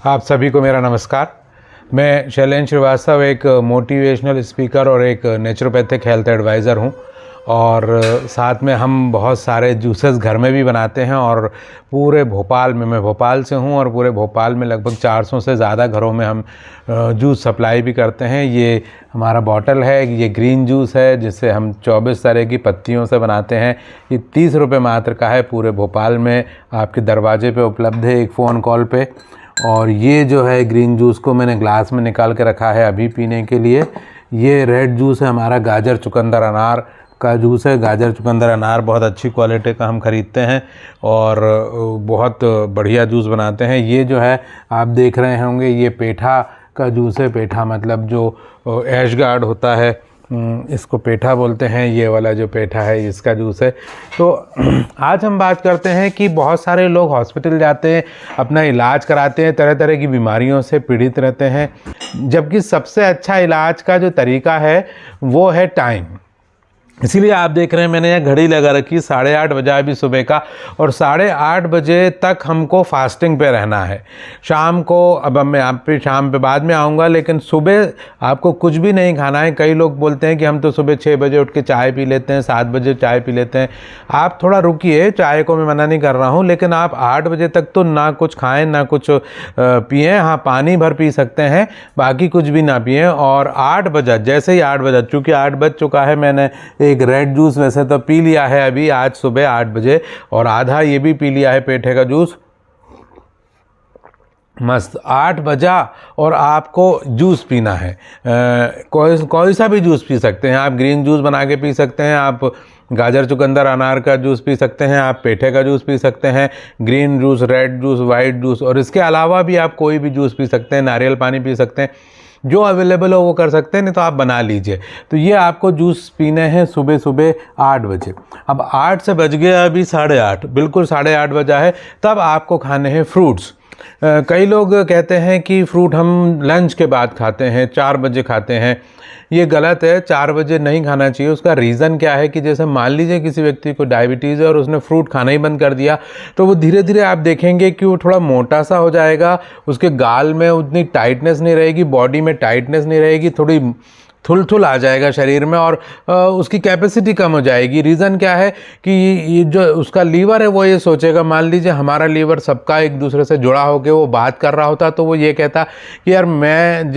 आप सभी को मेरा नमस्कार। मैं शैलेंद्र श्रीवास्तव एक मोटिवेशनल स्पीकर और एक नेचुरोपैथिक हेल्थ एडवाइज़र हूं और साथ में हम बहुत सारे जूसेस घर में भी बनाते हैं और पूरे भोपाल में, मैं भोपाल से हूं और पूरे भोपाल में लगभग 400 से ज़्यादा घरों में हम जूस सप्लाई भी करते हैं। ये हमारा बॉटल है, ये ग्रीन जूस है जिसे हम 24 तरह की पत्तियों से बनाते हैं। ये 30 रुपये मात्र का है, पूरे भोपाल में आपके दरवाजे पे उपलब्ध है एक फ़ोन कॉल पे। और ये जो है ग्रीन जूस को मैंने ग्लास में निकाल के रखा है अभी पीने के लिए। ये रेड जूस है हमारा, गाजर चुकंदर अनार का जूस है। गाजर चुकंदर अनार बहुत अच्छी क्वालिटी का हम ख़रीदते हैं और बहुत बढ़िया जूस बनाते हैं। ये जो है आप देख रहे होंगे, ये पेठा का जूस है। पेठा मतलब जो ऐश गार्ड होता है, इसको पेठा बोलते हैं। ये वाला जो पेठा है इसका जूस है। तो आज हम बात करते हैं कि बहुत सारे लोग हॉस्पिटल जाते हैं, अपना इलाज कराते हैं, तरह तरह की बीमारियों से पीड़ित रहते हैं, जबकि सबसे अच्छा इलाज का जो तरीका है वो है टाइम। इसीलिए आप देख रहे हैं मैंने यहाँ घड़ी लगा रखी, 8:30 बजा अभी सुबह का, और 8:30 बजे तक हमको फास्टिंग पे रहना है। शाम को, अब मैं आप पे शाम पे बाद में आऊँगा, लेकिन सुबह आपको कुछ भी नहीं खाना है। कई लोग बोलते हैं कि हम तो सुबह 6 बजे उठ के चाय पी लेते हैं, 7 बजे चाय पी लेते हैं। आप थोड़ा रुकिए, चाय को मैं मना नहीं कर रहा हूँ, लेकिन आप 8 बजे तक तो ना कुछ खाएँ ना कुछ पिएँ। हाँ, पानी भर पी सकते हैं, बाकी कुछ भी ना पिएँ। और 8 बजा, जैसे ही 8 बजा, चूँकि 8 बज चुका है, मैंने एक रेड जूस वैसे तो पी लिया है अभी आज सुबह 8 बजे, और आधा ये भी पी लिया है पेठे का जूस। मस्त 8 बजा और आपको जूस पीना है। कोई सा भी जूस पी सकते हैं आप। ग्रीन जूस बना के पी सकते हैं, आप गाजर चुकंदर अनार का जूस पी सकते हैं, आप पेठे का जूस पी सकते हैं, green juice, red juice, white juice, और इसके अलावा भी आप कोई भी जूस पी सकते हैं। नारियल पानी पी सकते हैं, जो अवेलेबल हो वो कर सकते हैं, नहीं तो आप बना लीजिए। तो ये आपको जूस पीने हैं सुबह सुबह 8 बजे। अब 8 से बज गया अभी 8:30, बिल्कुल 8:30 बजा है। तब आपको खाने हैं फ्रूट्स। कई लोग कहते हैं कि फ्रूट हम लंच के बाद खाते हैं, 4 बजे खाते हैं। ये गलत है, 4 बजे नहीं खाना चाहिए। उसका रीज़न क्या है कि जैसे मान लीजिए किसी व्यक्ति को डायबिटीज़ है और उसने फ्रूट खाना ही बंद कर दिया, तो वो धीरे धीरे आप देखेंगे कि वो थोड़ा मोटा सा हो जाएगा, उसके गाल में उतनी टाइटनेस नहीं रहेगी, बॉडी में टाइटनेस नहीं रहेगी, थोड़ी थुल आ जाएगा शरीर में, और उसकी कैपेसिटी कम हो जाएगी। रीज़न क्या है कि ये जो उसका लीवर है वो ये सोचेगा, मान लीजिए हमारा लीवर सबका एक दूसरे से जुड़ा होकर वो बात कर रहा होता, तो वो ये कहता कि यार मैं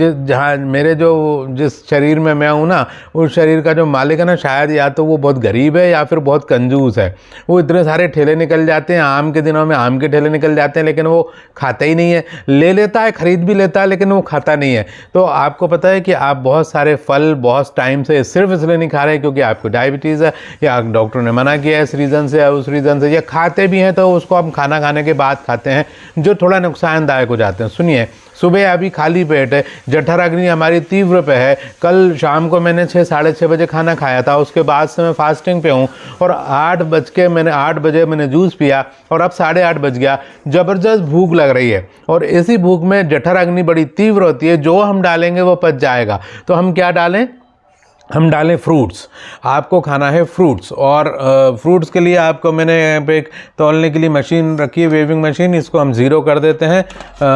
जिस शरीर में मैं हूँ ना, उस शरीर का जो मालिक है ना, शायद या तो वो बहुत गरीब है या फिर बहुत कंजूस है। वो इतने सारे ठेले निकल जाते हैं, आम के दिनों में आम के ठेले निकल जाते हैं, लेकिन वो खाता ही नहीं है। ले लेता है, ख़रीद भी लेता है, लेकिन वो खाता नहीं है। तो आपको पता है कि आप बहुत सारे फल बहुत टाइम से सिर्फ इसलिए नहीं खा रहे हैं क्योंकि आपको डायबिटीज़ है, या डॉक्टर ने मना किया है इस रीज़न से या उस रीज़न से, या खाते भी हैं तो उसको हम खाना खाने के बाद खाते हैं, जो थोड़ा नुकसानदायक हो जाते हैं। सुनिए, सुबह अभी खाली पेट है, जठराग्नि हमारी तीव्र पे है। कल शाम को मैंने 6, 6:30 बजे खाना खाया था, उसके बाद से मैं फास्टिंग पे हूँ, और 8 बजे मैंने जूस पिया, और अब 8:30 बज गया। ज़बरदस्त भूख लग रही है, और इसी भूख में जठराग्नि बड़ी तीव्र होती है, जो हम डालेंगे वो पच जाएगा। तो हम क्या डालें? हम डालें फ्रूट्स। आपको खाना है फ्रूट्स, और फ्रूट्स के लिए आपको मैंने यहाँ पे एक तौलने के लिए मशीन रखी है, वेविंग मशीन। इसको हम ज़ीरो कर देते हैं,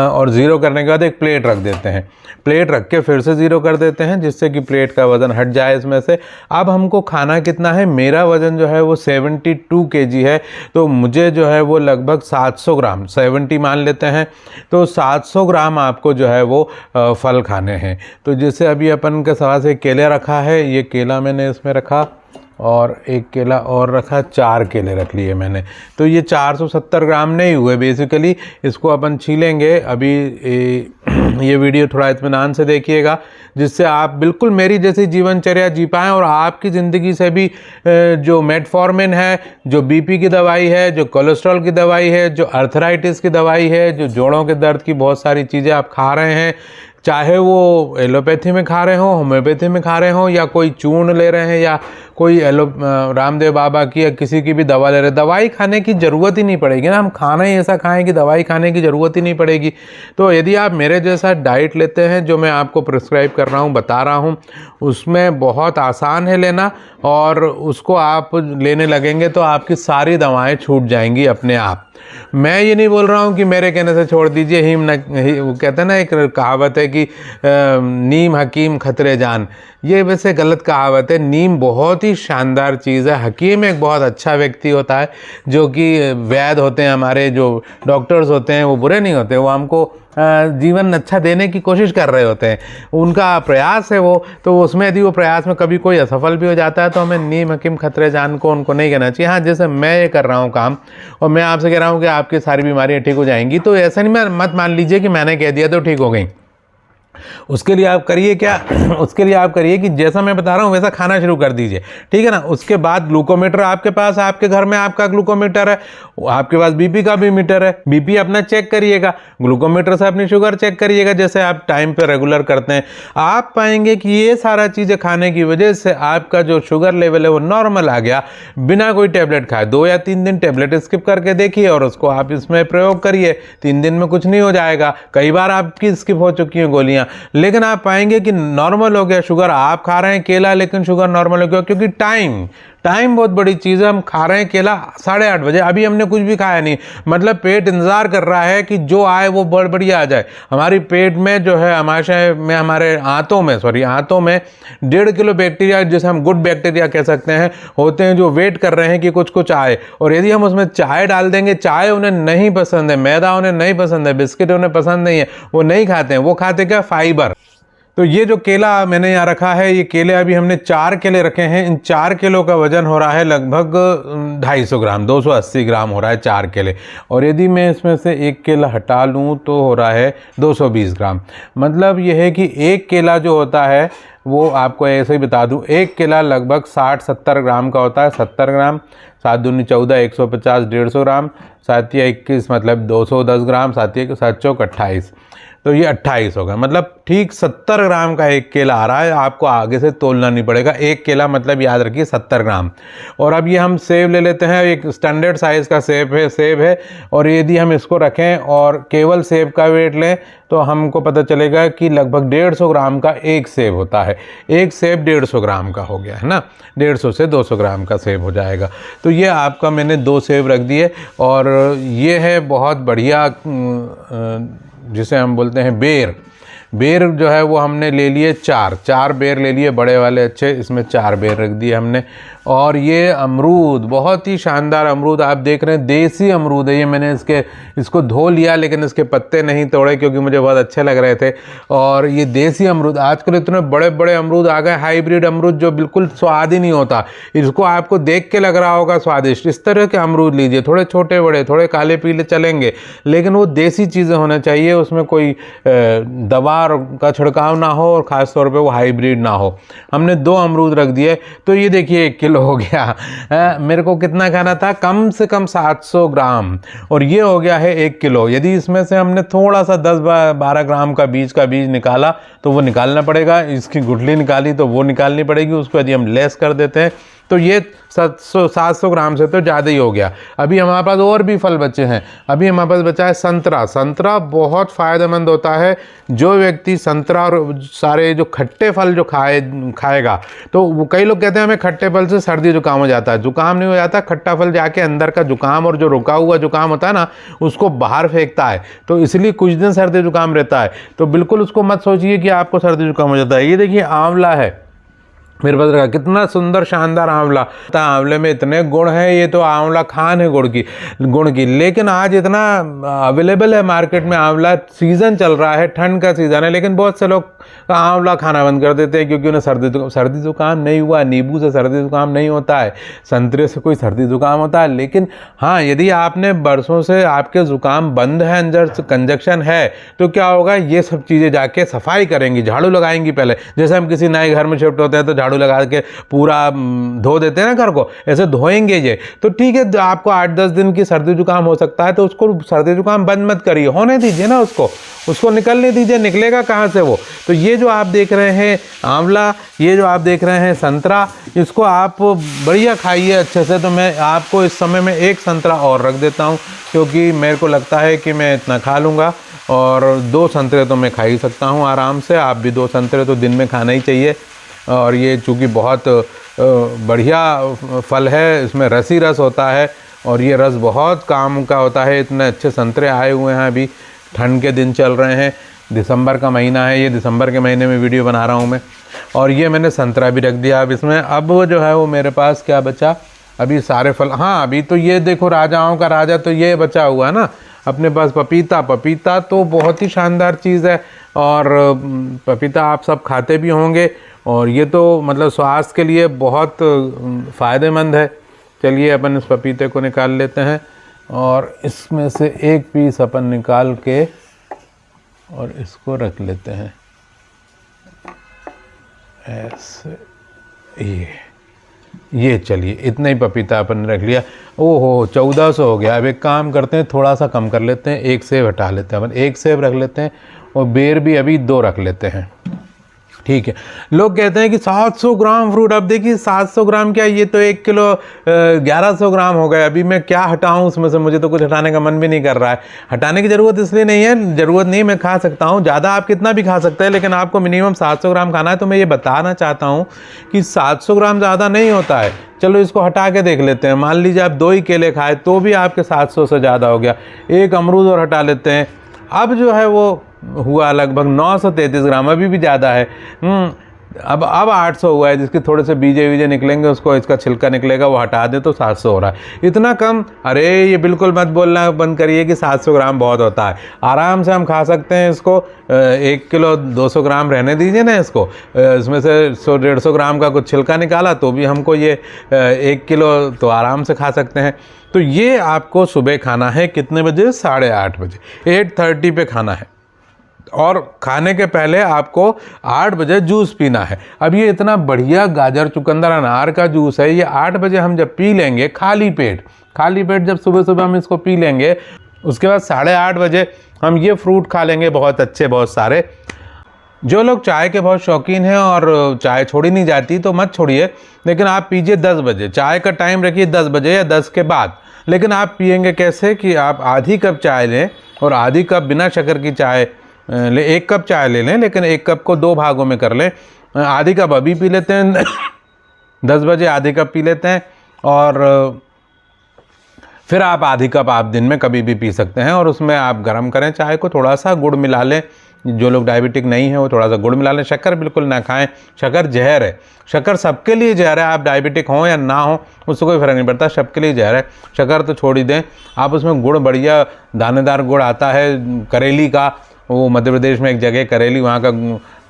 और ज़ीरो करने के बाद एक प्लेट रख देते हैं। प्लेट रख के फिर से ज़ीरो कर देते हैं, जिससे कि प्लेट का वज़न हट जाए इसमें से। अब हमको खाना कितना है? मेरा वज़न जो है वो 72 kg है, तो मुझे जो है वो लगभग 700 ग्राम, 70 मान लेते हैं, तो 700 ग्राम आपको जो है वो फल खाने हैं। तो जैसे अभी अपन के सवा से केले रखा है, ये केला मैंने इसमें रखा, और एक केला और रखा, 4 केले रख लिए मैंने। तो ये 470 ग्राम नहीं हुए बेसिकली। इसको अपन छीलेंगे। अभी ये वीडियो थोड़ा इत्मीनान से देखिएगा, जिससे आप बिल्कुल मेरी जैसी जीवनचर्या जी पाएँ, और आपकी ज़िंदगी से भी जो मेटफॉर्मिन है, जो बीपी की दवाई है, जो कोलेस्ट्रॉल की दवाई है, जो अर्थराइटिस की दवाई है, जो जोड़ों के दर्द की बहुत सारी चीज़ें आप खा रहे हैं, चाहे वो एलोपैथी में खा रहे हों, होम्योपैथी में खा रहे हों, या कोई चूर्ण ले रहे हैं, या कोई रामदेव बाबा की या किसी की भी दवा ले रहे हैं, दवाई खाने की ज़रूरत ही नहीं पड़ेगी ना। हम खाना ही ऐसा खाएं कि दवाई खाने की ज़रूरत ही नहीं पड़ेगी। तो यदि आप मेरे जैसा डाइट लेते हैं, जो मैं आपको प्रिस्क्राइब कर रहा हूँ, बता रहा हूँ, उसमें बहुत आसान है लेना, और उसको आप लेने लगेंगे तो आपकी सारी दवाएँ छूट जाएंगी अपने आप। मैं ये नहीं बोल रहा हूँ कि मेरे कहने से छोड़ दीजिए, वो कहते हैं ना, एक कहावत है कि नीम हकीम खतरे जान। ये वैसे गलत कहावत है। नीम बहुत ही शानदार चीज़ है। हकीम एक बहुत अच्छा व्यक्ति होता है, जो कि वैद्य होते हैं, हमारे जो डॉक्टर्स होते हैं वो बुरे नहीं होते, वो हमको जीवन अच्छा देने की कोशिश कर रहे होते हैं, उनका प्रयास है वो। तो उसमें यदि वो प्रयास में कभी कोई असफल भी हो जाता है तो हमें नीम हकीम खतरे जान को उनको नहीं कहना चाहिए। हाँ, जैसे मैं ये कर रहा हूँ काम, और मैं आपसे कह रहा हूँ कि आपकी सारी बीमारियाँ ठीक हो जाएंगी, तो ऐसा नहीं, मैं मत मान लीजिए कि मैंने कह दिया तो ठीक हो गई। उसके लिए आप करिए क्या, उसके लिए आप करिए कि जैसा मैं बता रहा हूँ वैसा खाना शुरू कर दीजिए, ठीक है ना। उसके बाद ग्लूकोमीटर आपके पास, आपके घर में आपका ग्लूकोमीटर है, आपके पास बीपी का भी मीटर है, बीपी अपना चेक करिएगा, ग्लूकोमीटर से अपनी शुगर चेक करिएगा, जैसे आप टाइम पे रेगुलर करते हैं। आप पाएंगे कि ये सारा चीज़ें खाने की वजह से आपका जो शुगर लेवल है वो नॉर्मल आ गया, बिना कोई टेबलेट खाए। 2 या 3 दिन टेबलेट स्किप करके देखिए और उसको आप इसमें प्रयोग करिए, 3 दिन में कुछ नहीं हो जाएगा। कई बार आपकी स्किप हो चुकी हैं गोलियां, लेकिन आप पाएंगे कि नॉर्मल हो गया शुगर। आप खा रहे हैं केला, लेकिन शुगर नॉर्मल हो गया, क्योंकि टाइम बहुत बड़ी चीज़ है। हम खा रहे हैं केला 8:30 बजे, अभी हमने कुछ भी खाया नहीं, मतलब पेट इंतज़ार कर रहा है कि जो आए वो बढ़िया आ जाए। हमारी पेट में जो है, आमाशय में, हमारे आंतों में 1.5 किलो बैक्टीरिया, जिसे हम गुड बैक्टीरिया कह सकते हैं, होते हैं, जो वेट कर रहे हैं कि कुछ आए। और यदि हम उसमें चाय डाल देंगे, चाय उन्हें नहीं पसंद है, मैदा उन्हें नहीं पसंद है, बिस्किट उन्हें पसंद नहीं है, वो नहीं खाते हैं, वो खाते क्या, फाइबर। तो ये जो केला मैंने यहाँ रखा है, ये केले अभी हमने 4 केले रखे हैं। इन 4 किलो का वजन हो रहा है लगभग 250 ग्राम, 280 ग्राम हो रहा है 4 केले। और यदि मैं इसमें से 1 केला हटा लूँ तो हो रहा है 220 ग्राम। मतलब ये है कि 1 केला जो होता है वो, आपको ऐसे ही बता दूं, 1 केला लगभग 60-70 ग्राम का होता है। 70 ग्राम, 7 दूनी 14, 150, 150 ग्राम, 7 या 21 मतलब 210 ग्राम, 7 या 7 चौक 28, तो ये 28 होगा। मतलब ठीक 70 ग्राम का 1 केला आ रहा है, आपको आगे से तोलना नहीं पड़ेगा। 1 केला मतलब याद रखिए 70 ग्राम। और अब ये हम सेब ले लेते हैं, एक स्टैंडर्ड साइज़ का सेब है, और यदि हम इसको रखें और केवल सेब का वेट लें तो हमको पता चलेगा कि लगभग 150 ग्राम का एक सेब होता है। एक सेब 150 ग्राम का हो गया है ना, 150 से 200 ग्राम का सेब हो जाएगा। तो ये आपका मैंने 2 सेब रख दिए। और ये है बहुत बढ़िया, जिसे हम बोलते हैं बेर जो है वो हमने ले लिए 4 बेर ले लिए, बड़े वाले अच्छे, इसमें 4 बेर रख दिए हमने। और ये अमरूद, बहुत ही शानदार अमरूद आप देख रहे हैं, देसी अमरूद है ये। मैंने इसको धो लिया, लेकिन इसके पत्ते नहीं तोड़े क्योंकि मुझे बहुत अच्छे लग रहे थे। और ये देसी अमरूद, आजकल इतने बड़े बड़े अमरूद आ गए, हाइब्रिड अमरूद, जो बिल्कुल स्वाद ही नहीं होता। इसको आपको देख के लग रहा होगा स्वादिष्ट, इस तरह के अमरूद लीजिए, थोड़े छोटे बड़े, थोड़े काले पीले चलेंगे, लेकिन वो देसी चीज़ें होना चाहिए, उसमें कोई दवा का छिड़काव ना हो, और ख़ास तौर पे वो हाइब्रिड ना हो। हमने 2 अमरूद रख दिए, तो ये देखिए 1 किलो हो गया। मेरे को कितना खाना था, कम से कम 700 ग्राम, और ये हो गया है 1 किलो। यदि इसमें से हमने थोड़ा सा 10-12 ग्राम का बीज निकाला तो वो निकालना पड़ेगा, इसकी गुठली निकाली तो वो निकालनी पड़ेगी, उसको यदि हम लेस कर देते हैं तो ये 700 ग्राम से तो ज़्यादा ही हो गया। अभी हमारे पास और भी फल बचे हैं। अभी हमारे पास बचा है संतरा बहुत फ़ायदेमंद होता है। जो व्यक्ति संतरा और सारे जो खट्टे फल जो खाएगा, तो वो, कई लोग कहते हैं हमें खट्टे फल से सर्दी जुकाम हो जाता है। जुकाम नहीं हो जाता, खट्टा फल जाके अंदर का जुकाम और जो रुका हुआ जुकाम होता है ना, उसको बाहर फेंकता है, तो इसलिए कुछ दिन सर्दी जुकाम रहता है। तो बिल्कुल उसको मत सोचिए कि आपको सर्दी जुकाम हो जाता है। ये देखिए आंवला है मेरे पास रखा, कितना सुंदर शानदार आंवला। आंवले में इतने गुण हैं, ये तो आंवला खान है गुण की। लेकिन आज इतना अवेलेबल है मार्केट में आंवला, सीज़न चल रहा है, ठंड का सीज़न है, लेकिन बहुत से लोग आंवला खाना बंद कर देते हैं क्योंकि उन्हें सर्दी जुकाम नहीं हुआ। नींबू से सर्दी जुकाम नहीं होता है, संतरे से कोई सर्दी जुकाम होता है। लेकिन हाँ, यदि आपने बरसों से आपके जुकाम बंद है, अंदर कंजक्शन है, तो क्या होगा, ये सब चीज़ें जाके सफाई करेंगी, झाड़ू लगाएंगी पहले। जैसे हम किसी नए घर में शिफ्ट होते हैं तो झाड़ू लगा के पूरा धो देते हैं ना घर को, ऐसे धोएंगे ये। तो ठीक है, आपको 8-10 दिन की सर्दी जुकाम हो सकता है, तो उसको सर्दी जुकाम बंद मत करिए, होने दीजिए ना, उसको निकलने दीजिए, निकलेगा कहाँ से वो। तो ये जो आप देख रहे हैं आंवला, ये जो आप देख रहे हैं संतरा, इसको आप बढ़िया खाइए अच्छे से। तो मैं आपको इस समय में 1 संतरा और रख देता हूँ, क्योंकि मेरे को लगता है कि मैं इतना खा लूँगा, और 2 संतरे तो मैं खा ही सकता हूँ आराम से। आप भी 2 संतरे तो दिन में खाना ही चाहिए। और ये चूँकि बहुत बढ़िया फल है, इसमें रस होता है, और ये रस बहुत काम का होता है। इतने अच्छे संतरे आए हुए हैं, अभी ठंड के दिन चल रहे हैं, दिसंबर का महीना है, ये दिसंबर के महीने में वीडियो बना रहा हूँ मैं। और ये मैंने संतरा भी रख दिया अब इसमें। अब वो जो है वो मेरे पास क्या बचा, अभी सारे फल, हाँ अभी तो ये देखो राजाओं का राजा तो ये बचा हुआ है ना अपने पास, पपीता। पपीता तो बहुत ही शानदार चीज़ है, और पपीता आप सब खाते भी होंगे, और ये तो मतलब स्वास्थ्य के लिए बहुत फ़ायदेमंद है। चलिए अपन इस पपीते को निकाल लेते हैं, और इसमें से एक पीस अपन निकाल के और इसको रख लेते हैं ऐसे। ये चलिए इतना ही पपीता अपन ने रख लिया। ओहो 1400 हो गया। अब एक काम करते हैं, थोड़ा सा कम कर लेते हैं, एक सेब हटा लेते हैं अपन, एक सेब रख लेते हैं, और बेर भी अभी 2 रख लेते हैं, ठीक है। लोग कहते हैं कि 700 ग्राम फ्रूट, अब देखिए 700 ग्राम क्या, ये तो 1 किलो 1100 ग्राम हो गए। अभी मैं क्या हटाऊं उसमें से, मुझे तो कुछ हटाने का मन भी नहीं कर रहा है। हटाने की ज़रूरत इसलिए नहीं है, ज़रूरत नहीं, मैं खा सकता हूं, ज़्यादा आप कितना भी खा सकते हैं, लेकिन आपको मिनिमम 700 ग्राम खाना है। तो मैं ये बताना चाहता हूँ कि 700 ग्राम ज़्यादा नहीं होता है। चलो इसको हटा के देख लेते हैं। मान लीजिए आप 2 ही केले खाए तो भी आपके 700 से ज़्यादा हो गया। एक अमरूद और हटा लेते हैं, अब जो है वो हुआ लगभग 933 ग्राम, अभी भी ज़्यादा है। अब 800 हुआ है, जिसके थोड़े से बीजे निकलेंगे, उसको इसका छिलका निकलेगा, वो हटा दे तो 700 हो रहा है। इतना कम, अरे ये बिल्कुल मत बोलना बंद करिए कि 700 ग्राम बहुत होता है। आराम से हम खा सकते हैं इसको। 1 किलो 200 ग्राम रहने दीजिए ना इसको, इसमें से 100-150 ग्राम का कुछ छिलका निकाला तो भी हमको ये 1 किलो तो आराम से खा सकते हैं। तो ये आपको सुबह खाना है कितने बजे, 8:30 बजे, 8:30 पे खाना है। और खाने के पहले आपको 8 बजे जूस पीना है। अब ये इतना बढ़िया गाजर चुकंदर अनार का जूस है, ये 8 बजे हम जब पी लेंगे खाली पेट जब सुबह सुबह हम इसको पी लेंगे, उसके बाद 8:30 बजे हम ये फ्रूट खा लेंगे बहुत अच्छे, बहुत सारे। जो लोग चाय के बहुत शौकीन हैं और चाय छोड़ी नहीं जाती तो मत छोड़िए, लेकिन आप पीजिए 10 बजे। चाय का टाइम रखिए 10 बजे या 10 के बाद। लेकिन आप पियेंगे कैसे कि आप आधी कप चाय लें, और आधी कप बिना शक्कर की चाय ले, 1 कप चाय ले लें, लेकिन 1 कप को 2 भागों में कर लें। आधी कप अभी पी लेते हैं 10 बजे आधी कप पी लेते हैं, और फिर आप आधी कप आप दिन में कभी भी पी सकते हैं। और उसमें आप गर्म करें चाय को, थोड़ा सा गुड़ मिला लें। जो लोग डायबिटिक नहीं है वो थोड़ा सा गुड़ मिला लें। शक्कर बिल्कुल ना खाएं, शक्कर जहर है। शक्कर सबके लिए जहर है, आप डायबिटिक हों या ना हो उससे कोई फ़र्क नहीं पड़ता, सबके लिए जहर है। शक्कर तो छोड़ ही दें। आप उसमें गुड़, बढ़िया दानेदार गुड़ आता है करेली का, वो मध्य प्रदेश में एक जगह करेली, वहाँ का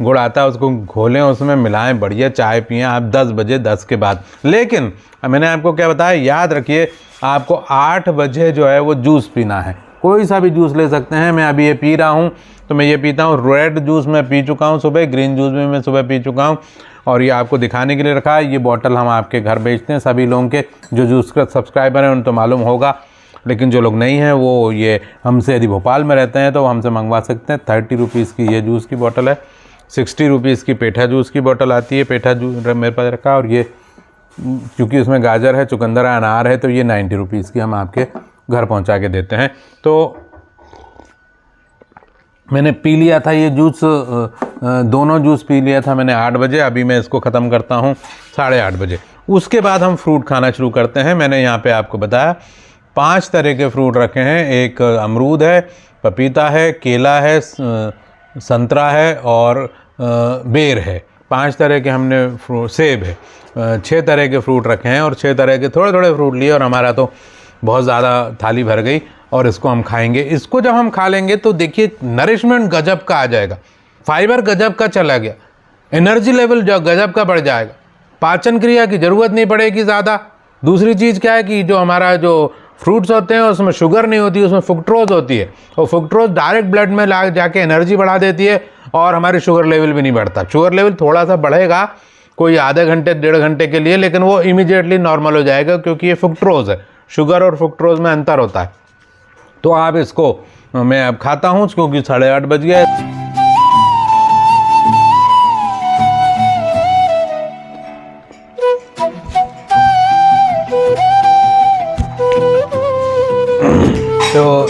गुड़ आता है, उसको घोलें, उसमें मिलाएं, बढ़िया चाय पिएं आप 10 बजे 10 के बाद। लेकिन मैंने आपको क्या बताया, याद रखिए आपको 8 बजे जो है वो जूस पीना है। कोई सा भी जूस ले सकते हैं। मैं अभी ये पी रहा हूँ तो मैं ये पीता हूँ। रेड जूस मैं पी चुका हूँ सुबह, ग्रीन जूस भी मैं सुबह पी चुका हूँ, और ये आपको दिखाने के लिए रखा है। ये बॉटल हम आपके घर बेचते हैं सभी लोगों के, जो जूस का सब्सक्राइबर हैं उन तो मालूम होगा, लेकिन जो लोग नहीं हैं वो ये हमसे यदि भोपाल में रहते हैं तो हमसे मंगवा सकते हैं। 30 रुपीज़ की ये जूस की बोतल है, 60 रुपीज़ की पेठा जूस की बोतल आती है। पेठा जूस मेरे पास रखा, और ये क्योंकि उसमें गाजर है, चुकंदर है, अनार है, तो ये 90 रुपीज़ की हम आपके घर पहुंचा के देते हैं। तो मैंने पी लिया था ये जूस, दोनों जूस पी लिया था मैंने 8 बजे। अभी मैं इसको ख़त्म करता हूँ 8:30 बजे। उसके बाद हम फ्रूट खाना शुरू करते हैं। मैंने यहाँ पे आपको बताया 5 तरह के फ्रूट रखे हैं। एक अमरूद है, पपीता है, केला है, संतरा है, और बेर है। 5 तरह के हमने फ्रूट, सेब है, 6 तरह के फ्रूट रखे हैं, और 6 तरह के थोड़े थोड़े फ्रूट लिए, और हमारा तो बहुत ज़्यादा थाली भर गई। और इसको हम खाएंगे। इसको जब हम खा लेंगे तो देखिए नरिशमेंट गजब का आ जाएगा, फाइबर गजब का चला गया, एनर्जी लेवल जो गजब का बढ़ जाएगा, पाचन क्रिया की ज़रूरत नहीं पड़ेगी ज़्यादा। दूसरी चीज़ क्या है कि जो हमारा जो फ्रूट्स होते हैं उसमें शुगर नहीं होती, उसमें फ्रुक्टोज होती है, और फ्रुक्टोज डायरेक्ट ब्लड में ला जाके एनर्जी बढ़ा देती है, और हमारी शुगर लेवल भी नहीं बढ़ता। शुगर लेवल थोड़ा सा बढ़ेगा कोई आधे घंटे 1.5 घंटे के लिए, लेकिन वो इमीडिएटली नॉर्मल हो जाएगा, क्योंकि ये फ्रुक्टोज है। शुगर और फ्रुक्टोज में अंतर होता है। तो आप इसको, मैं अब खाता हूँ क्योंकि 8:30 बज गए। तो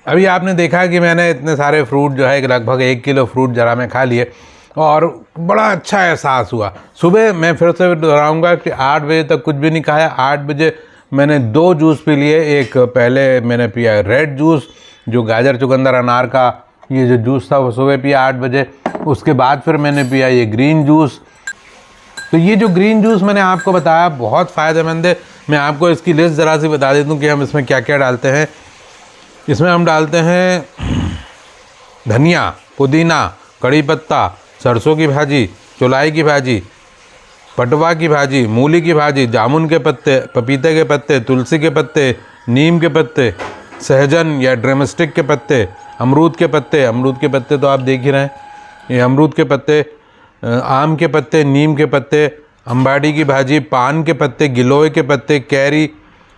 अभी आपने देखा कि मैंने इतने सारे फ्रूट जो है लगभग 1 किलो फ्रूट जरा मैं खा लिए, और बड़ा अच्छा एहसास हुआ। सुबह मैं फिर से दोहराऊंगा कि 8 बजे तक कुछ भी नहीं खाया। 8 बजे मैंने 2 जूस पी लिए। एक पहले मैंने पिया रेड जूस, जो गाजर चुकंदर अनार का ये जो जूस था वो सुबह पिया 8 बजे। उसके बाद फिर मैंने पिया ये ग्रीन जूस। तो ये जो ग्रीन जूस मैंने आपको बताया बहुत फ़ायदेमंद है। मैं आपको इसकी लिस्ट ज़रा सी बता देता हूँ कि हम इसमें क्या क्या डालते हैं। इसमें हम डालते हैं धनिया, पुदीना, कड़ी पत्ता, सरसों की भाजी, चौलाई की भाजी, पटवा की भाजी, मूली की भाजी, जामुन के पत्ते, पपीते के पत्ते, तुलसी के पत्ते, नीम के पत्ते, सहजन या ड्रमस्टिक के पत्ते, अमरूद के पत्ते। अमरूद के पत्ते तो आप देख ही रहे हैं, ये अमरूद के पत्ते, आम के पत्ते, नीम के पत्ते, अम्बाड़ी की भाजी, पान के पत्ते, गिलोय के पत्ते, कैरी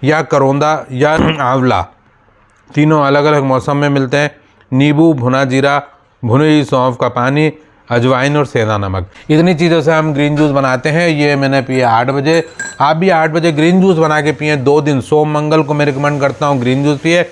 या करौंदा या आंवला, तीनों अलग अलग मौसम में मिलते हैं। नींबू, भुना जीरा, भुनी हुई सौंफ का पानी, अजवाइन और सेंधा नमक, इतनी चीज़ों से हम ग्रीन जूस बनाते हैं। ये मैंने पिया 8 बजे। आप भी 8 बजे ग्रीन जूस बना के पिए। 2 दिन, सोम मंगल को मैं रिकमेंड करता हूँ ग्रीन जूस पिए।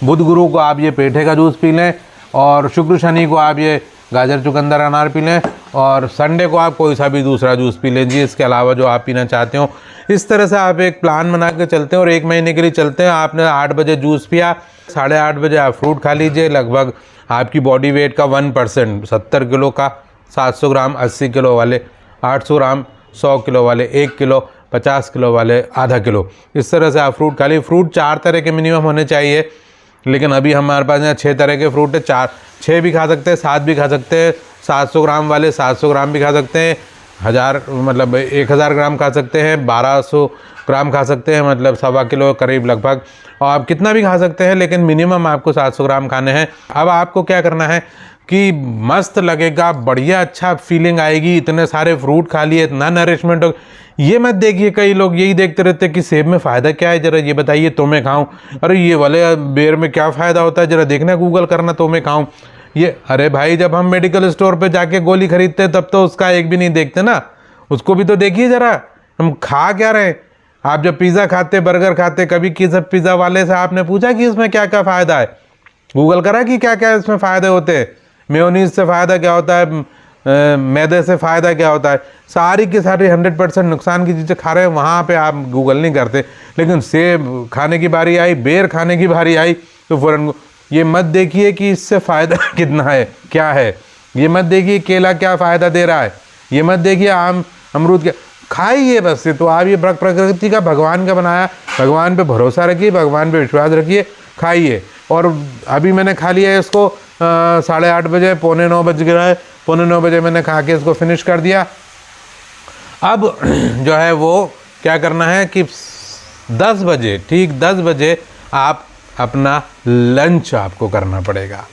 बुध गुरु को आप ये पेठे का जूस पी लें, और शुक्र शनि को आप ये गाजर चुकंदर अनार पी लें, और संडे को आप कोई सा भी दूसरा जूस पी लें जी, इसके अलावा जो आप पीना चाहते हो। इस तरह से आप एक प्लान बना के चलते हैं और 1 महीने के लिए चलते हैं। आपने 8 बजे जूस पिया, 8:30 बजे आप फ्रूट खा लीजिए। लगभग आपकी बॉडी वेट का 1%, 70 किलो का 700 ग्राम, 80 किलो वाले 800 ग्राम, 100 किलो वाले 1 किलो, 50 किलो वाले आधा किलो, इस तरह से आप फ्रूट खा लीजिए। फ्रूट 4 तरह के मिनिमम होने चाहिए, लेकिन अभी हमारे पास यहाँ 6 तरह के फ्रूट है। 6 भी खा सकते हैं, 7 भी खा सकते हैं। 700 ग्राम वाले 700 ग्राम भी खा सकते हैं, 1000 ग्राम खा सकते हैं, 1200 ग्राम खा सकते हैं, मतलब 1.25 किलो करीब लगभग। और आप कितना भी खा सकते हैं, लेकिन मिनिमम आपको 700 ग्राम खाने हैं। अब आपको क्या करना है कि मस्त लगेगा, बढ़िया अच्छा फीलिंग आएगी, इतने सारे फ्रूट खा लिए, इतना नरिशमेंट हो। ये मत देखिए, कई लोग यही देखते रहते कि सेब में फ़ायदा क्या है, ज़रा ये बताइए तो मैं खाऊं। अरे ये वाले बेर में क्या फ़ायदा होता है, ज़रा देखना, गूगल करना तो मैं खाऊं। ये अरे भाई, जब हम मेडिकल स्टोर पे जाके गोली खरीदते हैं तब तो उसका एक भी नहीं देखते ना, उसको भी तो देखिए ज़रा, हम खा क्या रहे हैं। आप जब पिज़्ज़ा खाते, बर्गर खाते, कभी किसी पिज़्ज़ा वाले से आपने पूछा कि इसमें क्या क्या फ़ायदा है? गूगल करा कि क्या क्या इसमें फ़ायदे होते हैं, मेयोनीज से फ़ायदा क्या होता है, मैदे से फ़ायदा क्या होता है। सारी की सारी 100% नुकसान की चीज़ें खा रहे हैं, वहाँ पे आप गूगल नहीं करते। लेकिन सेब खाने की बारी आई, बेर खाने की बारी आई, तो फ़ौरन ये मत देखिए कि इससे फ़ायदा कितना है, क्या है। ये मत देखिए केला क्या फ़ायदा दे रहा है, ये मत देखिए आम अमरूद क्या, खाइए बस। तो आप ये प्रकृति का, भगवान का बनाया, भगवान पे भरोसा रखिए, भगवान पे विश्वास रखिए, खाइए। और अभी मैंने खा लिया है इसको 8:30 बजे, 8:45 बज गया है, 8:45 बजे मैंने खा के इसको फिनिश कर दिया। अब जो है वो क्या करना है कि 10 बजे, ठीक 10 बजे आप अपना लंच आपको करना पड़ेगा।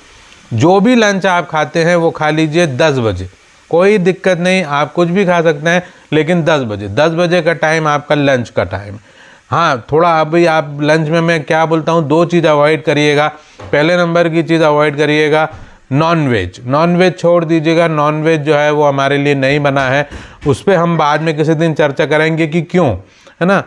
जो भी लंच आप खाते हैं वो खा लीजिए 10 बजे, कोई दिक्कत नहीं, आप कुछ भी खा सकते हैं, लेकिन 10 बजे का टाइम आपका लंच का टाइम। हाँ, थोड़ा अभी आप लंच में मैं क्या बोलता हूँ, 2 चीज़ अवॉइड करिएगा। पहले नंबर की चीज़ अवॉइड करिएगा नॉनवेज छोड़ दीजिएगा। नॉनवेज जो है वो हमारे लिए नहीं बना है, उस पर हम बाद में किसी दिन चर्चा करेंगे कि क्यों, है ना।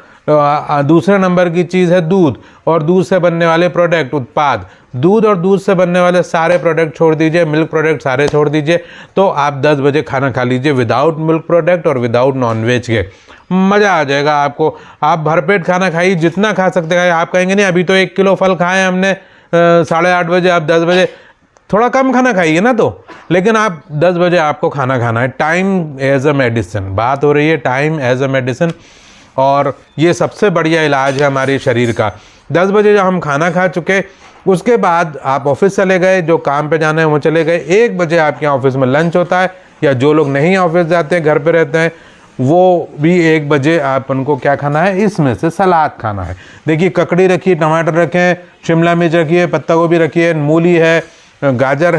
दूसरे नंबर की चीज़ है दूध और दूध से बनने वाले प्रोडक्ट, उत्पाद। दूध और दूध से बनने वाले सारे प्रोडक्ट छोड़ दीजिए, मिल्क प्रोडक्ट सारे छोड़ दीजिए। तो आप 10 बजे खाना खा लीजिए विदाउट मिल्क प्रोडक्ट और विदाउट नॉनवेज के, मज़ा आ जाएगा आपको। आप भरपेट खाना खाइए, जितना खा सकते हैं। आप कहेंगे नहीं अभी तो 1 किलो फल खाए हमने 8:30 बजे, आप 10 बजे, थोड़ा कम खाना खाइए ना तो, लेकिन आप 10 बजे आपको खाना खाना है। टाइम एज अ मेडिसिन, बात हो रही है टाइम एज अ मेडिसिन, और ये सबसे बढ़िया इलाज है हमारे शरीर का। 10 बजे जब हम खाना खा चुके, उसके बाद आप ऑफिस चले गए, जो काम पे जाना है वो चले गए। 1 बजे आपके ऑफिस में लंच होता है, या जो लोग नहीं ऑफिस जाते हैं, घर पे रहते हैं, वो भी 1 बजे आप उनको क्या खाना है, इसमें से सलाद खाना है। देखिए, ककड़ी रखिए, टमाटर रखें, शिमला मिर्च रखिए, पत्ता गोभी रखिए, मूली है, गाजर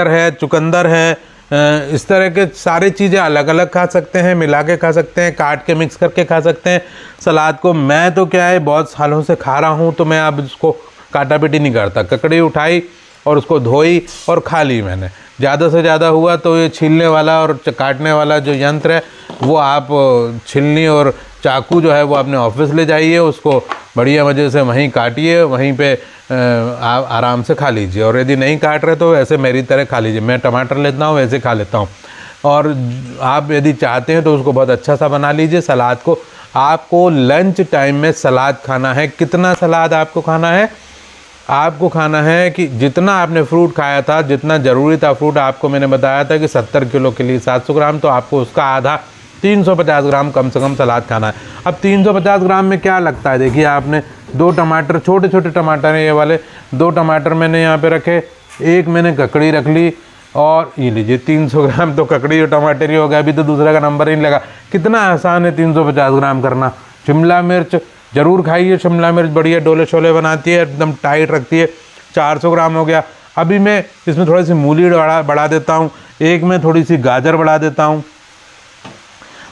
है, चुकंदर है, इस तरह के सारी चीज़ें अलग अलग खा सकते हैं, मिला के खा सकते हैं, काट के मिक्स करके खा सकते हैं सलाद को। मैं तो क्या है, बहुत सालों से खा रहा हूँ, तो मैं अब इसको काटा पीटी नहीं करता। ककड़ी उठाई और उसको धोई और खा ली मैंने। ज़्यादा से ज़्यादा हुआ तो ये छीलने वाला और काटने वाला जो यंत्र है, वो आप छीलनी और चाकू जो है वो अपने ऑफिस ले जाइए, उसको बढ़िया मज़े से वहीं काटिए, वहीं पे आप आराम से खा लीजिए। और यदि नहीं काट रहे तो ऐसे मेरी तरह खा लीजिए। मैं टमाटर लेता हूँ, वैसे खा लेता हूँ। और आप यदि चाहते हैं तो उसको बहुत अच्छा सा बना लीजिए। सलाद को आपको लंच टाइम में सलाद खाना है। कितना सलाद आपको खाना है? आपको खाना है कि जितना आपने फ्रूट खाया था, जितना ज़रूरी था फ्रूट, आपको मैंने बताया था कि 70 किलो के लिए 700 ग्राम, तो आपको उसका आधा 350 ग्राम कम से कम सलाद खाना है। अब 350 ग्राम में क्या लगता है? देखिए, आपने 2 टमाटर, छोटे छोटे टमाटर हैं ये वाले, 2 टमाटर मैंने यहाँ पे रखे, एक मैंने ककड़ी रख ली, और ये लीजिए 300 ग्राम तो ककड़ी और टमाटर ही हो गया। अभी तो दूसरे का नंबर ही नहीं लगा। कितना आसान है 350 ग्राम करना। शिमला मिर्च ज़रूर खाइए, शिमला मिर्च बढ़िया डोले शोले बनाती है, एकदम टाइट रखती है। 400 ग्राम हो गया। अभी मैं इसमें थोड़ी सी मूली बढ़ा देता हूँ, एक में थोड़ी सी गाजर बढ़ा देता हूँ,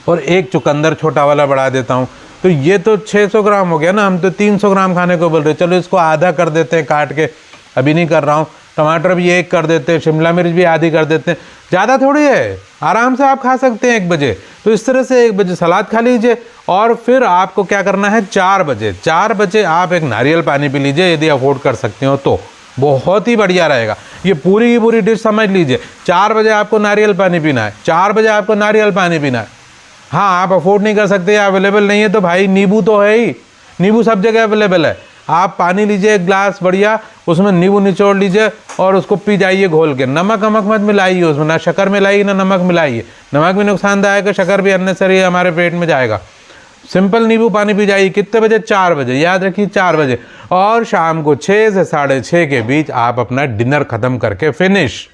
और एक चुकंदर छोटा वाला बढ़ा देता हूँ। तो ये तो 600 ग्राम हो गया ना। हम तो 300 ग्राम खाने को बोल रहे हैं। चलो इसको आधा कर देते हैं काट के, अभी नहीं कर रहा हूँ। टमाटर भी 1 कर देते हैं, शिमला मिर्च भी आधी कर देते हैं। ज़्यादा थोड़ी है, आराम से आप खा सकते हैं 1 बजे। तो इस तरह से 1 बजे सलाद खा लीजिए, और फिर आपको क्या करना है, 4 बजे आप एक नारियल पानी पी लीजिए, यदि अफोर्ड कर सकते हो तो बहुत ही बढ़िया रहेगा। ये पूरी की पूरी डिश समझ लीजिए। 4 बजे आपको नारियल पानी पीना है, 4 बजे आपको नारियल पानी पीना है। हाँ, आप अफोर्ड नहीं कर सकते या अवेलेबल नहीं है तो भाई नींबू तो है ही, नींबू सब जगह अवेलेबल है। आप पानी लीजिए 1 गिलास बढ़िया, उसमें नींबू निचोड़ लीजिए और उसको पी जाइए घोल के। नमक मत मिलाइए उसमें, ना शक्कर मिलाइए ना नमक मिलाइए। नमक भी नुकसानदायक है, शक्कर भी अननेसेसरी है, हमारे पेट में जाएगा। सिंपल नींबू पानी पी जाइए। कितने बजे? 4 बजे, याद रखिए 4 बजे। और शाम को 6 से 6:30 के बीच आप अपना डिनर ख़त्म करके फिनिश।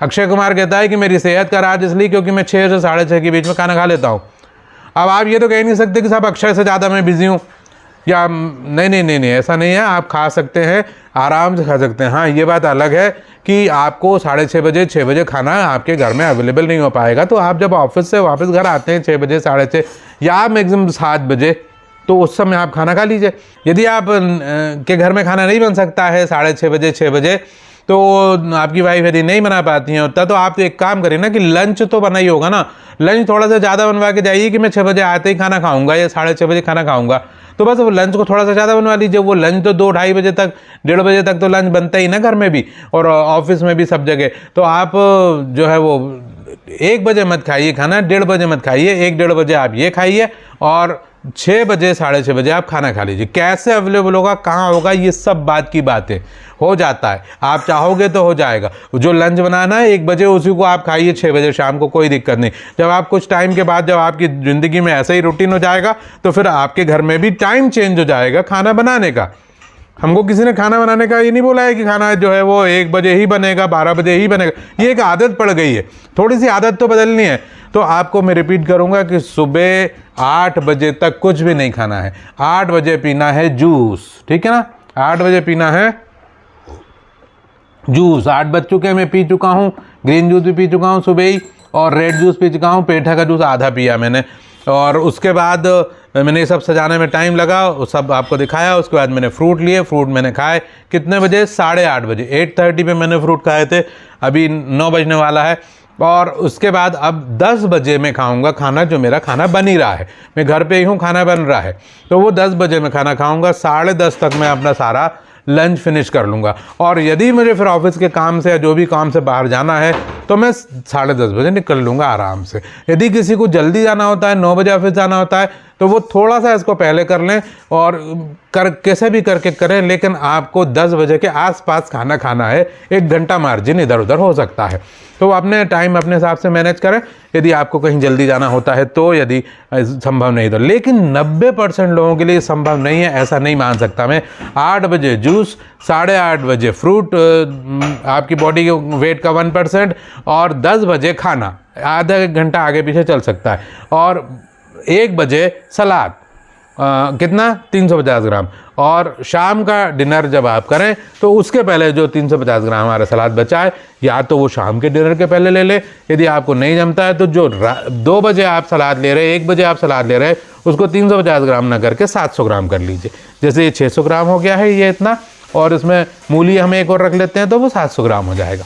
अक्षय कुमार कहता है कि मेरी सेहत का राज इसलिए क्योंकि मैं 6 से 6:30 के बीच में खाना खा लेता हूँ। अब आप ये तो कह नहीं सकते कि साहब अक्षय से ज़्यादा मैं बिजी हूँ, या नहीं, ऐसा नहीं है। आप खा सकते हैं, आराम से खा सकते हैं। हाँ, ये बात अलग है कि आपको 6:30 बजे 6 बजे खाना आपके घर में अवेलेबल नहीं हो पाएगा। तो आप जब ऑफिस से वापस घर आते हैं 6 बजे 6:30 या मैक्सिमम 7 बजे, तो उस समय आप खाना खा लीजिए। यदि आप के घर में खाना नहीं बन सकता है 6:30 बजे 6 बजे, तो आपकी वाइफ यदि नहीं बना पाती हैं उतना, तो आप एक काम करें ना कि लंच तो बना ही होगा ना। लंच थोड़ा सा ज़्यादा बनवा के जाइए कि मैं 6 बजे आते ही खाना खाऊंगा या 6:30 बजे खाना खाऊंगा। तो बस वो लंच को थोड़ा सा ज़्यादा बनवा लीजिए। वो लंच तो 2-2:30 बजे तक, 1:30 बजे तक तो लंच बनता ही ना घर में भी और ऑफिस में भी सब जगह। तो आप जो है वो 1 बजे मत खाइए खाना, 1:30 बजे मत खाइए, 1-1:30 बजे आप ये खाइए, और 6 बजे 6:30 बजे आप खाना खा लीजिए। कैसे अवेलेबल होगा, कहाँ होगा, ये सब बात की बात है। हो जाता है, आप चाहोगे तो हो जाएगा। जो लंच बनाना है 1 बजे, उसी को आप खाइए 6 बजे शाम को, कोई दिक्कत नहीं। जब आप कुछ टाइम के बाद, जब आपकी ज़िंदगी में ऐसा ही रूटीन हो जाएगा, तो फिर आपके घर में भी टाइम चेंज हो जाएगा खाना बनाने का। हमको किसी ने खाना बनाने का ये नहीं बोला है कि खाना जो है वो 1 बजे ही बनेगा, 12 बजे ही बनेगा। ये एक आदत पड़ गई है, थोड़ी सी आदत तो बदलनी है। तो आपको मैं रिपीट करूंगा कि सुबह 8 बजे तक कुछ भी नहीं खाना है। 8 बजे पीना है जूस, ठीक है ना? 8 बजे पीना है जूस। 8 बज चुके हैं, मैं पी चुका हूँ। ग्रीन जूस भी पी चुका हूँ सुबह ही, और रेड जूस पी चुका हूँ। पेठा का जूस आधा पिया मैंने, और उसके बाद मैंने ये सब सजाने में टाइम लगा, वो सब आपको दिखाया। उसके बाद मैंने फ्रूट लिए, फ्रूट मैंने खाए। कितने बजे? 8:30 बजे। 8:30 पे मैंने फ्रूट खाए थे, अभी 9 बजने वाला है। और उसके बाद अब 10 बजे मैं खाऊंगा खाना, जो मेरा खाना बन ही रहा है। मैं घर पे ही हूँ, खाना बन रहा है, तो वो 10 बजे मैं खाना खाऊंगा। 10:30 तक मैं अपना सारा लंच फिनिश कर लूँगा। और यदि मुझे फिर ऑफिस के काम से या जो भी काम से बाहर जाना है, तो मैं 10:30 बजे निकल लूँगा आराम से। यदि किसी को जल्दी जाना होता है, 9 बजे ऑफिस जाना होता है, तो वो थोड़ा सा इसको पहले कर लें, और कैसे भी करके करें, लेकिन आपको 10 बजे के आसपास खाना खाना है। 1 घंटा मार्जिन इधर उधर हो सकता है, तो अपने टाइम अपने हिसाब से मैनेज करें। यदि आपको कहीं जल्दी जाना होता है तो, यदि संभव नहीं तो। लेकिन 90% लोगों के लिए संभव नहीं है, ऐसा नहीं मान सकता मैं। 8 बजे जूस, 8:30 बजे फ्रूट, आपकी बॉडी के वेट का 1%, और 10 बजे खाना, आधा 1 घंटा आगे पीछे चल सकता है। और 1 बजे सलाद, कितना? 350 ग्राम। और शाम का डिनर जब आप करें, तो उसके पहले जो 350 ग्राम हमारा सलाद बचा है, या तो वो शाम के डिनर के पहले ले ले। यदि आपको नहीं जमता है तो जो 2 बजे आप सलाद ले रहे हैं, 1 बजे आप सलाद ले रहे हैं, उसको 350 ग्राम ना करके 700 ग्राम कर लीजिए। जैसे ये 600 ग्राम हो गया है ये इतना, और इसमें मूली हम एक और रख लेते हैं, तो वो 700 ग्राम हो जाएगा।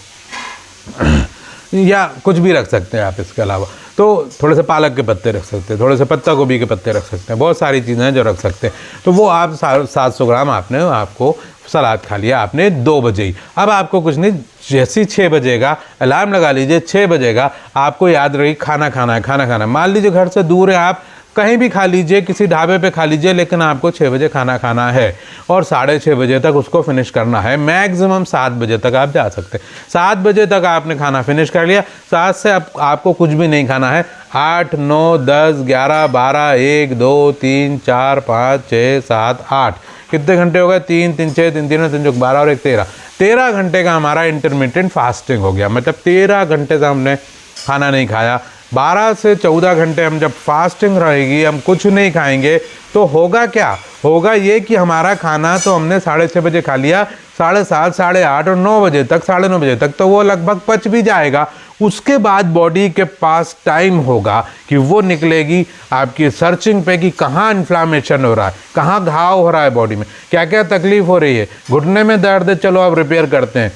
या कुछ भी रख सकते हैं आप इसके अलावा। तो थोड़े से पालक के पत्ते रख सकते हैं, थोड़े से पत्ता गोभी के पत्ते रख सकते हैं, बहुत सारी चीज़ें हैं जो रख सकते हैं। तो वो आप 700 ग्राम आपको सलाद खा लिया आपने 2 बजे ही। अब आपको कुछ नहीं, जैसे ही 6 बजेगा अलार्म लगा लीजिए, 6 बजेगा आपको याद रही खाना खाना है, खाना खाना है। मान लीजिए घर से दूर है, आप कहीं भी खा लीजिए, किसी ढाबे पे खा लीजिए, लेकिन आपको 6 बजे खाना खाना है और 6:30 बजे तक उसको फिनिश करना है। मैक्सिमम 7 बजे तक आप जा सकते हैं। 7 बजे तक आपने खाना फिनिश कर लिया, 7 से आपको कुछ भी नहीं खाना है। 8, 9, 10, 11, 12, 1, 2, 3, 4, 5, 6, 7, 8 कितने घंटे हो गए? 3, 3, 6, 3, 3, 3, 12 और 1, 13 घंटे का हमारा इंटरमिटेंट फास्टिंग हो गया। मतलब 13 घंटे से हमने खाना नहीं खाया। 12 से 14 घंटे हम जब फास्टिंग रहेगी, हम कुछ नहीं खाएंगे, तो होगा क्या? होगा ये कि हमारा खाना तो हमने 6:30 बजे खा लिया, 7:30, 8:30 और 9 बजे तक, 9:30 बजे तक तो वो लगभग पच भी जाएगा। उसके बाद बॉडी के पास टाइम होगा कि वो निकलेगी आपकी सर्चिंग पे कि कहाँ इन्फ्लामेशन हो रहा है, कहाँ घाव हो रहा है बॉडी में, क्या क्या तकलीफ हो रही है। घुटने में दर्द है, चलो आप रिपेयर करते हैं।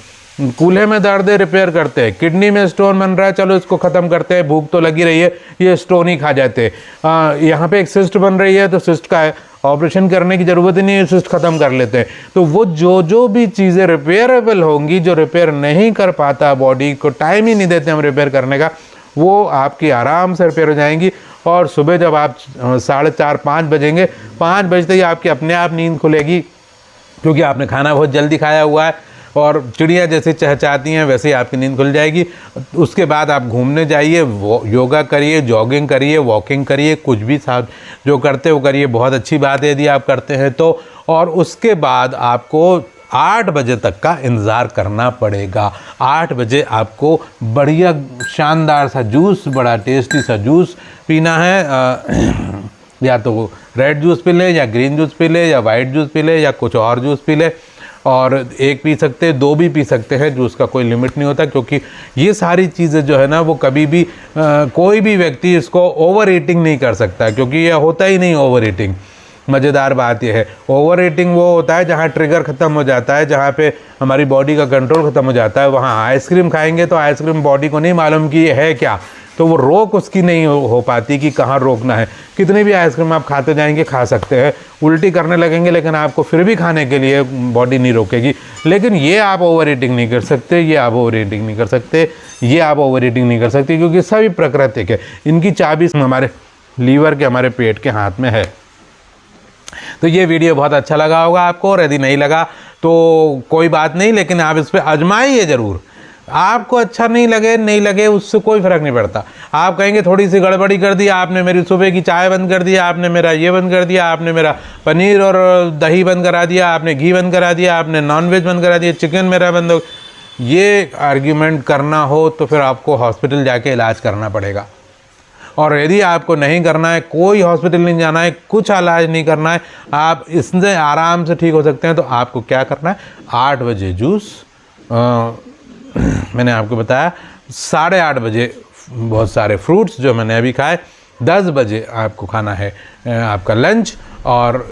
कूल्हे में दर्द है, रिपेयर करते हैं। किडनी में स्टोन बन रहा है, चलो इसको ख़त्म करते हैं। भूख तो लगी रही है, ये स्टोन ही खा जाते हैं। यहाँ पे एक सिस्ट बन रही है, तो सिस्ट का ऑपरेशन करने की ज़रूरत ही नहीं है, सिस्ट ख़त्म कर लेते हैं। तो वो जो भी चीज़ें रिपेयरेबल होंगी, जो रिपेयर नहीं कर पाता, बॉडी को टाइम ही नहीं देते हम रिपेयर करने का, वो आपकी आराम से रिपेयर हो जाएंगी। और सुबह जब आप 4:30, 5 बजेंगे, 5 बजते ही आपकी अपने आप नींद खुलेगी, क्योंकि आपने खाना बहुत जल्दी खाया हुआ है और चिड़िया जैसे चहचहाती हैं वैसे ही आपकी नींद खुल जाएगी। उसके बाद आप घूमने जाइए, योगा करिए, जॉगिंग करिए, वॉकिंग करिए, कुछ भी साथ जो करते हो करिए, बहुत अच्छी बात है यदि आप करते हैं तो। और उसके बाद आपको 8 बजे तक का इंतज़ार करना पड़ेगा। 8 बजे आपको बढ़िया शानदार सा जूस, बड़ा टेस्टी सा जूस पीना है। या तो रेड जूस पी ले, या ग्रीन जूस पी ले, या वाइट जूस पी ले, या कुछ और जूस पी ले। और 1 पी सकते हैं, 2 भी पी सकते हैं, जूस का कोई लिमिट नहीं होता। क्योंकि ये सारी चीज़ें जो है ना, वो कभी भी कोई भी व्यक्ति इसको ओवर ईटिंग नहीं कर सकता, क्योंकि ये होता ही नहीं ओवर ईटिंग। मज़ेदार बात यह है, ओवर ईटिंग वो होता है जहाँ ट्रिगर ख़त्म हो जाता है, जहाँ पे हमारी बॉडी का कंट्रोल ख़त्म हो जाता है। वहाँ आइसक्रीम खाएंगे तो आइसक्रीम बॉडी को नहीं मालूम कि ये है क्या, तो वो रोक उसकी नहीं हो पाती कि कहाँ रोकना है। कितनी भी आइसक्रीम आप खाते जाएंगे, खा सकते हैं, उल्टी करने लगेंगे, लेकिन आपको फिर भी खाने के लिए बॉडी नहीं रोकेगी। लेकिन ये आप ओवर ईटिंग नहीं कर सकते, ये आप ओवर ईटिंग नहीं कर सकते, ये आप ओवर ईटिंग नहीं कर सकते, क्योंकि सभी प्राकृतिक है। इनकी चाबी हमारे लीवर के, हमारे पेट के हाथ में है। तो ये वीडियो बहुत अच्छा लगा होगा आपको, और यदि नहीं लगा तो कोई बात नहीं, लेकिन आप इस पर आजमाइए ज़रूर। आपको अच्छा नहीं लगे उससे कोई फ़र्क नहीं पड़ता। आप कहेंगे थोड़ी सी गड़बड़ी कर दी, आपने मेरी सुबह की चाय बंद कर दिया, आपने मेरा ये बंद कर दिया, आपने मेरा पनीर और दही बंद करा दिया, आपने घी बंद करा दिया, आपने नॉनवेज बंद करा दिया, चिकन मेरा बंद हो। ये आर्ग्यूमेंट करना हो तो फिर आपको हॉस्पिटल जाके इलाज करना पड़ेगा। और यदि आपको नहीं करना है, कोई हॉस्पिटल नहीं जाना है, कुछ इलाज नहीं करना है, आप इससे आराम से ठीक हो सकते हैं, तो आपको क्या करना है? 8 बजे जूस, मैंने आपको बताया 8:30 बजे बहुत सारे फ्रूट्स जो मैंने अभी खाए, 10 बजे आपको खाना है आपका लंच, और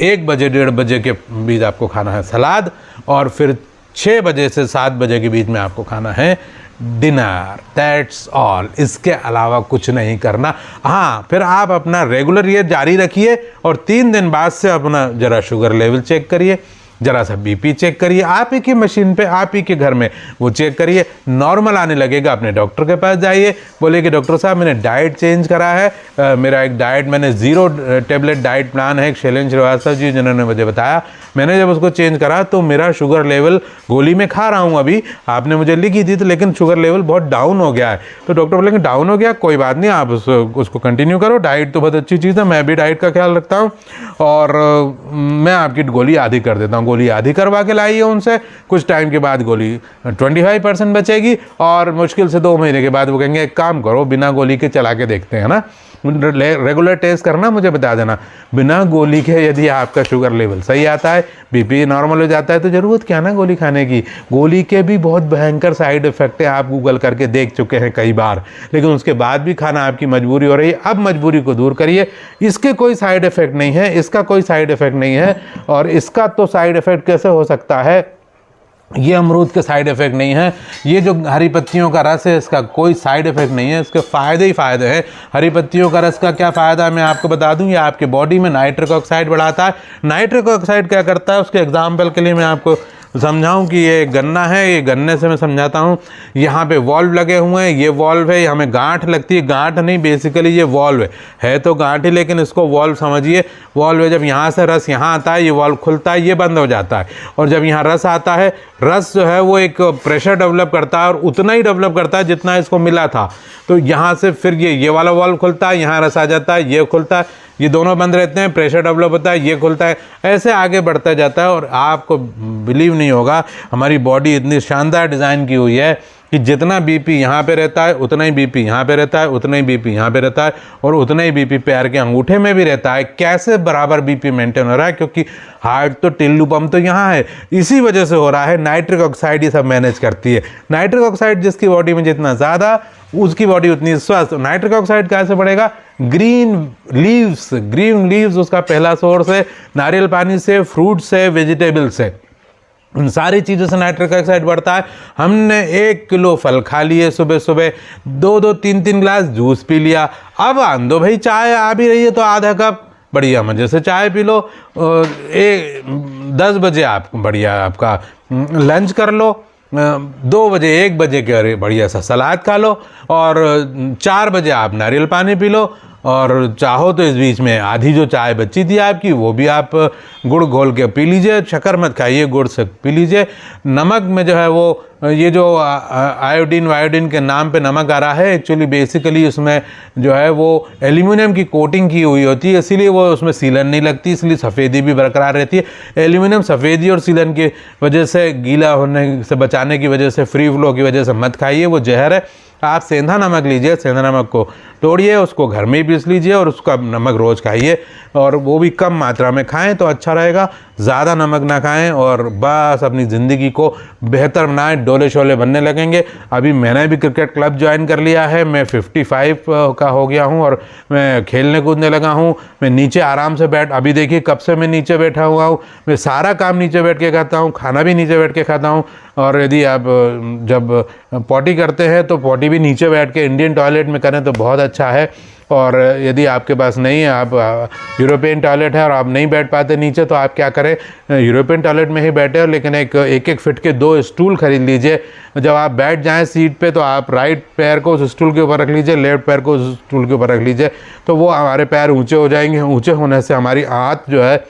1 बजे 1:30 बजे के बीच आपको खाना है सलाद, और फिर 6 बजे से 7 बजे के बीच में आपको खाना है डिनर। That's all. इसके अलावा कुछ नहीं करना। हाँ, फिर आप अपना रेगुलर ये जारी रखिए, और 3 दिन बाद से अपना ज़रा शुगर लेवल चेक करिए, ज़रा सा बीपी चेक करिए, आप ही की मशीन पे, आप ही के घर में वो चेक करिए। नॉर्मल आने लगेगा, अपने डॉक्टर के पास जाइए, बोले कि डॉक्टर साहब मैंने डाइट चेंज करा है, मेरा एक डाइट, मैंने 0 टेबलेट डाइट प्लान है, शैलेंद्र श्रीवास्तव जी जिन्होंने मुझे बताया, मैंने जब उसको चेंज करा तो मेरा शुगर लेवल, गोली में खा रहा हूँ अभी, आपने मुझे लिखी थी, तो लेकिन शुगर लेवल बहुत डाउन हो गया है। तो डॉक्टर बोलेंगे डाउन हो गया, कोई बात नहीं, आप उसको कंटिन्यू करो, डाइट तो बहुत अच्छी चीज़ है, मैं भी डाइट का ख्याल रखता हूँ, और मैं आपकी गोली आधी कर देता हूँ। गोली आधी करवा के लाइए उनसे, कुछ टाइम के बाद गोली 25% बचेगी, और मुश्किल से 2 महीने के बाद वो कहेंगे एक काम करो, बिना गोली के चला के देखते हैं ना, रेगुलर टेस्ट करना, मुझे बता देना। बिना गोली के यदि आपका शुगर लेवल सही आता है, बीपी नॉर्मल हो जाता है, तो ज़रूरत क्या ना गोली खाने की। गोली के भी बहुत भयंकर साइड इफ़ेक्ट है, आप गूगल करके देख चुके हैं कई बार, लेकिन उसके बाद भी खाना आपकी मजबूरी हो रही है। अब मजबूरी को दूर करिए, इसके कोई साइड इफ़ेक्ट नहीं है, इसका कोई साइड इफ़ेक्ट नहीं है। और इसका तो साइड इफ़ेक्ट कैसे हो सकता है, ये अमरूद के साइड इफ़ेक्ट नहीं है। ये जो हरी पत्तियों का रस है इसका कोई साइड इफ़ेक्ट नहीं है, इसके फ़ायदे ही फ़ायदे हैं। हरी पत्तियों का रस का क्या फ़ायदा है मैं आपको बता दूं, ये आपके बॉडी में नाइट्रिक ऑक्साइड बढ़ाता है। नाइट्रिक ऑक्साइड क्या करता है उसके एग्जाम्पल के लिए मैं आपको समझाऊं कि ये गन्ना है, ये गन्ने से मैं समझाता हूँ। यहाँ पे वॉल्व लगे हुए हैं, ये वॉल्व है, हमें गांठ लगती है, गांठ नहीं बेसिकली ये वॉल्व है तो गांठ ही, लेकिन इसको वॉल्व समझिए। वॉल्व है, जब यहाँ से रस यहाँ आता है ये वॉल्व खुलता है, ये बंद हो जाता है, और जब यहाँ रस आता है, रस जो है वो एक प्रेशर डेवलप करता है और उतना ही डेवलप करता है जितना इसको मिला था। तो यहाँ से फिर ये वाला वॉल्व खुलता है, यहाँ रस आ जाता है, ये खुलता है, ये दोनों बंद रहते हैं, प्रेशर डेवलप होता है, ये खुलता है, ऐसे आगे बढ़ता जाता है। और आपको बिलीव नहीं होगा, हमारी बॉडी इतनी शानदार डिज़ाइन की हुई है कि जितना बीपी यहाँ पे रहता है उतना ही बीपी यहाँ पे रहता है, उतना ही बीपी यहाँ पे रहता है, और उतना ही बीपी पैर के अंगूठे में भी रहता है। कैसे बराबर बीपी मेंटेन हो रहा है? क्योंकि हार्ट तो टिल्लू पंप तो यहाँ है, इसी वजह से हो रहा है। नाइट्रिक ऑक्साइड ये सब मैनेज करती है। नाइट्रिक ऑक्साइड जिसकी बॉडी में जितना ज़्यादा उसकी बॉडी उतनी स्वस्थ। नाइट्रिक ऑक्साइड कैसे बढ़ेगा? ग्रीन लीव्स उसका पहला सोर्स है, नारियल पानी से, फ्रूट से, वेजिटेबल से, उन सारी चीज़ों से नाइट्रिक ऑक्साइड बढ़ता है। हमने 1 किलो फल खा लिए सुबह सुबह, 2-2 3-3 ग्लास जूस पी लिया। अब आन दो भाई, चाय आ भी रही है तो आधा कप बढ़िया मजे से चाय पी लो। 10 बजे आप बढ़िया आपका लंच कर लो, 2 बजे 1 बजे के बढ़िया सा सलाद खा लो, और 4 बजे आप नारियल पानी पी लो, और चाहो तो इस बीच में आधी जो चाय बची थी आपकी वो भी आप गुड़ घोल के पी लीजिए। शक्कर मत खाइए, गुड़ से पी लीजिए। नमक में जो है वो ये जो आयोडीन के नाम पे नमक आ रहा है, एक्चुअली बेसिकली उसमें जो है वो एल्यूमिनियम की कोटिंग की हुई होती है, इसीलिए वो उसमें सीलन नहीं लगती, इसलिए सफ़ेदी भी बरकरार रहती है। एल्यूमिनियम सफ़ेदी और सीलन की वजह से, गीला होने से बचाने की वजह से, फ्री फ्लो की वजह से मत खाइए, वो जहर है। आप सेंधा नमक लीजिए, सेंधा नमक को तोड़िए, उसको घर में ही पीस लीजिए और उसका नमक रोज़ खाइए, और वो भी कम मात्रा में खाएं तो अच्छा रहेगा। ज़्यादा नमक ना खाएं और बस अपनी ज़िंदगी को बेहतर बनाएं, डोले शोले बनने लगेंगे। अभी मैंने भी क्रिकेट क्लब ज्वाइन कर लिया है, मैं 55 का हो गया हूँ और मैं खेलने कूदने लगा हूँ। मैं नीचे आराम से अभी देखिए कब से मैं नीचे बैठा हुआ हूँ। मैं सारा काम नीचे बैठ के खाता हूँ, खाना भी नीचे बैठ के खाता हूँ, और यदि आप जब पॉटी करते हैं तो पॉटी भी नीचे बैठ के इंडियन टॉयलेट में करें तो बहुत अच्छा है। और यदि आपके पास नहीं है, आप यूरोपियन टॉयलेट है और आप नहीं बैठ पाते नीचे, तो आप क्या करें, यूरोपियन टॉयलेट में ही बैठे, लेकिन एक फीट के 2 स्टूल खरीद लीजिए। जब आप बैठ जाएं सीट पे तो आप राइट पैर को उस स्टूल के ऊपर रख लीजिए, लेफ्ट पैर को उस स्टूल के ऊपर रख लीजिए, तो वो हमारे पैर ऊँचे हो जाएंगे। ऊँचे होने से हमारी हाथ जो है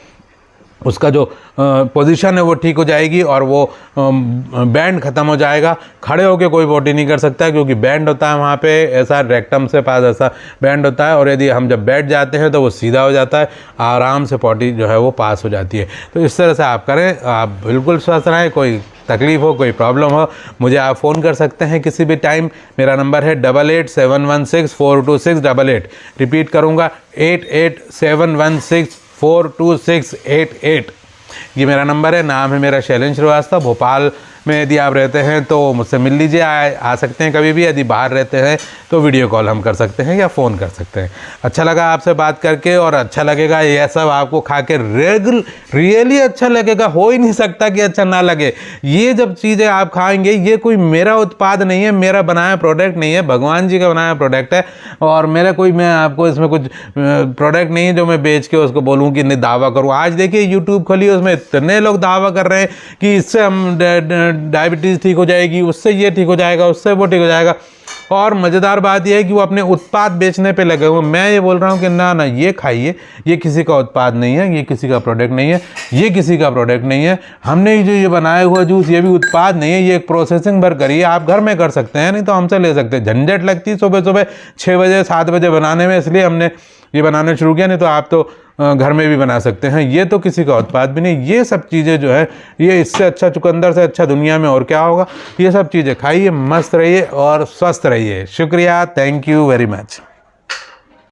उसका जो पोजीशन है वो ठीक हो जाएगी और वो बैंड ख़त्म हो जाएगा। खड़े होकर कोई पॉटी नहीं कर सकता क्योंकि बैंड होता है वहाँ पे, ऐसा रेक्टम से पास ऐसा बैंड होता है, और यदि हम जब बैठ जाते हैं तो वो सीधा हो जाता है, आराम से पॉटी जो है वो पास हो जाती है। तो इस तरह से आप करें, आप बिल्कुल स्वस्थ रहें। कोई तकलीफ़ हो, कोई प्रॉब्लम हो, मुझे आप फ़ोन कर सकते हैं किसी भी टाइम। मेरा नंबर है 8871642688। रिपीट करूँगा, 8871642688। ये मेरा नंबर है। नाम है मेरा शैलेंद्र श्रीवास्तव। भोपाल में यदि आप रहते हैं तो मुझसे मिल लीजिए, आ सकते हैं कभी भी। यदि बाहर रहते हैं तो वीडियो कॉल हम कर सकते हैं या फ़ोन कर सकते हैं। अच्छा लगा आपसे बात करके, और अच्छा लगेगा यह सब आपको खा के रियली अच्छा लगेगा। हो ही नहीं सकता कि अच्छा ना लगे। ये जब चीज़ें आप खाएंगे, ये कोई मेरा उत्पाद नहीं है, मेरा बनाया प्रोडक्ट नहीं है, भगवान जी का बनाया प्रोडक्ट है, और मेरा कोई, मैं आपको इसमें कुछ प्रोडक्ट नहीं है जो मैं बेच के उसको बोलूँ कि नहीं दावा करूँ। आज देखिए यूट्यूब खोलिए, उसमें इतने लोग दावा कर रहे हैं कि इससे हम डायबिटीज़ ठीक हो जाएगी, उससे ये ठीक हो जाएगा, उससे वो ठीक हो जाएगा। और मज़ेदार बात यह है कि वो अपने उत्पाद बेचने पे लगे हुए। मैं ये बोल रहा हूँ कि ना ना, ये खाइए, ये किसी का उत्पाद नहीं है, ये किसी का प्रोडक्ट नहीं है, ये किसी का प्रोडक्ट नहीं है। हमने जो ये बनाया हुआ जूस, ये भी उत्पाद नहीं है, ये एक प्रोसेसिंग भर करिए। आप घर में कर सकते हैं, नहीं तो हमसे ले सकते हैं। झंझट लगती है सुबह सुबह 6 बजे 7 बजे बनाने में, इसलिए हमने ये बनाना शुरू किया। नहीं तो आप तो घर में भी बना सकते हैं। ये तो किसी का उत्पाद भी नहीं। ये सब चीज़ें जो है, ये इससे अच्छा, चुकंदर से अच्छा दुनिया में और क्या होगा। ये सब चीज़ें खाइए, मस्त रहिए और स्वस्थ रहिए। शुक्रिया, थैंक यू वेरी मच।